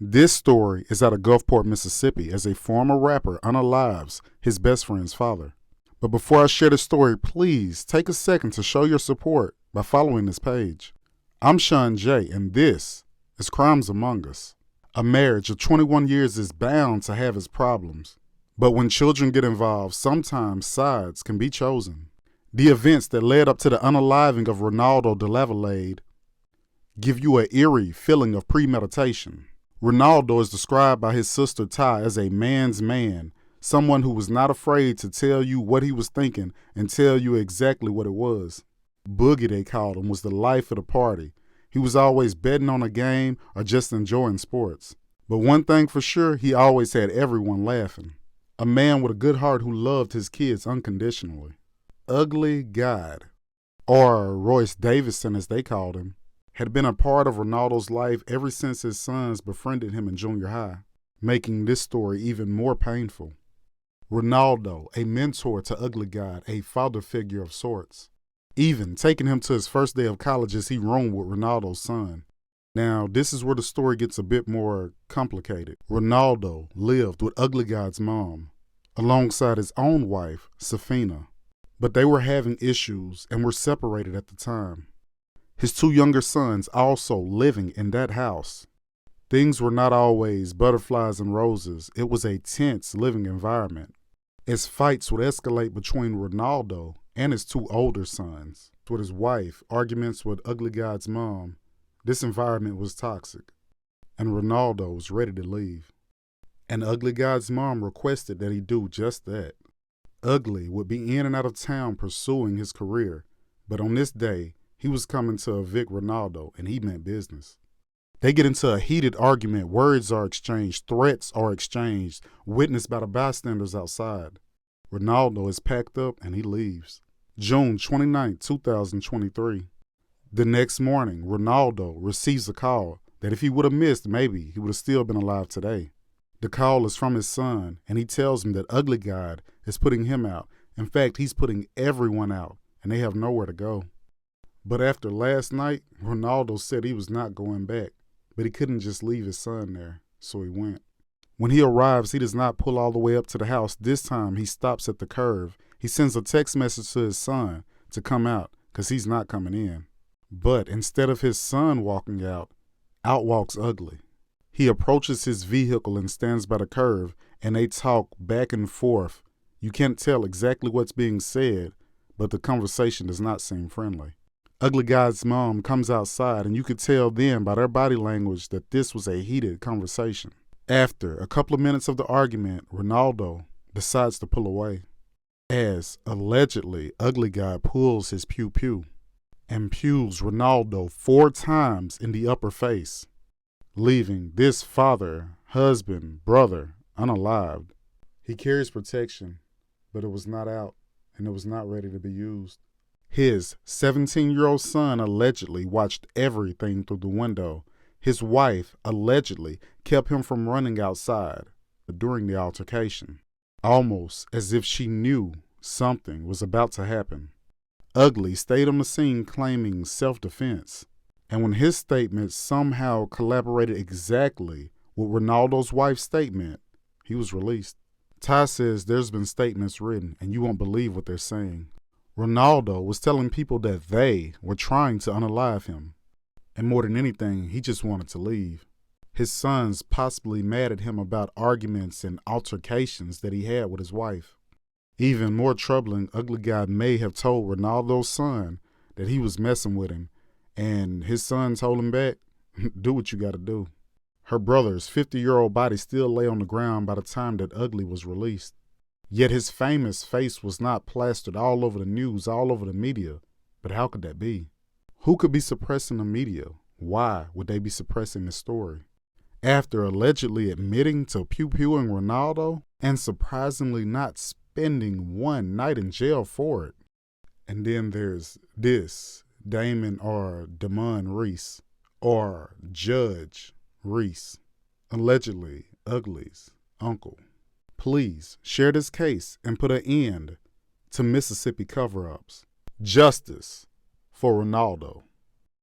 This story is out of Gulfport, Mississippi, as a former rapper unalives his best friend's father. But before I share the story, please take a second to show your support by following this page. I'm Sean J, and this is Crimes Among Us. A marriage of 21 years is bound to have its problems. But when children get involved, sometimes sides can be chosen. The events that led up to the unaliving of Renaldo Delavallade give you an eerie feeling of premeditation. Renaldo is described by his sister Ty as a man's man, someone who was not afraid to tell you what he was thinking and tell you exactly what it was. Boogie, they called him, was the life of the party. He was always betting on a game or just enjoying sports. But one thing for sure, he always had everyone laughing. A man with a good heart who loved his kids unconditionally. Ugly God, or Royce Davison as they called him, had been a part of Renaldo's life ever since his sons befriended him in junior high, making this story even more painful. Renaldo, a mentor to Ugly God, a father figure of sorts, even taking him to his first day of college as he roamed with Renaldo's son. Now, this is where the story gets a bit more complicated. Renaldo lived with Ugly God's mom, alongside his own wife, Safina, but they were having issues and were separated at the time. His two younger sons also living in that house. Things were not always butterflies and roses. It was a tense living environment, as fights would escalate between Renaldo and his two older sons. With his wife, arguments with Ugly God's mom, this environment was toxic, and Renaldo was ready to leave. And Ugly God's mom requested that he do just that. Ugly would be in and out of town pursuing his career, but on this day, he was coming to evict Renaldo, and he meant business. They get into a heated argument, words are exchanged, threats are exchanged, witnessed by the bystanders outside. Renaldo is packed up and he leaves. June 29, 2023. The next morning, Renaldo receives a call that if he would have missed, maybe he would have still been alive today. The call is from his son, and he tells him that Ugly God is putting him out. In fact, he's putting everyone out, and they have nowhere to go. But after last night, Renaldo said he was not going back, but he couldn't just leave his son there, so he went. When he arrives, he does not pull all the way up to the house. This time, he stops at the curve. He sends a text message to his son to come out, because he's not coming in. But instead of his son walking out walks Ugly. He approaches his vehicle and stands by the curve, and they talk back and forth. You can't tell exactly what's being said, but the conversation does not seem friendly. Ugly God's mom comes outside, and you could tell then by their body language that this was a heated conversation. After a couple of minutes of the argument, Renaldo decides to pull away, as allegedly Ugly God pulls his pew-pew and pews Renaldo 4 times in the upper face, leaving this father, husband, brother unalived. He carries protection, but it was not out, and it was not ready to be used. His 17-year-old son allegedly watched everything through the window. His wife allegedly kept him from running outside during the altercation, almost as if she knew something was about to happen. Ugly stayed on the scene claiming self-defense, and when his statement somehow collaborated exactly with Renaldo's wife's statement, he was released. Ty says there's been statements written, and you won't believe what they're saying. Renaldo was telling people that they were trying to unalive him, and more than anything, he just wanted to leave. His sons possibly mad at him about arguments and altercations that he had with his wife. Even more troubling, Ugly God may have told Renaldo's son that he was messing with him, and his son told him back, do what you gotta do. Her brother's 50-year-old body still lay on the ground by the time that Ugly was released. Yet his famous face was not plastered all over the news, all over the media. But how could that be? Who could be suppressing the media? Why would they be suppressing the story? After allegedly admitting to pew-pewing Renaldo and surprisingly not spending one night in jail for it. And then there's this Damon or Damon Reese, or Judge Reese, allegedly Ugly's uncle. Please share this case and put an end to Mississippi cover-ups. Justice for Renaldo.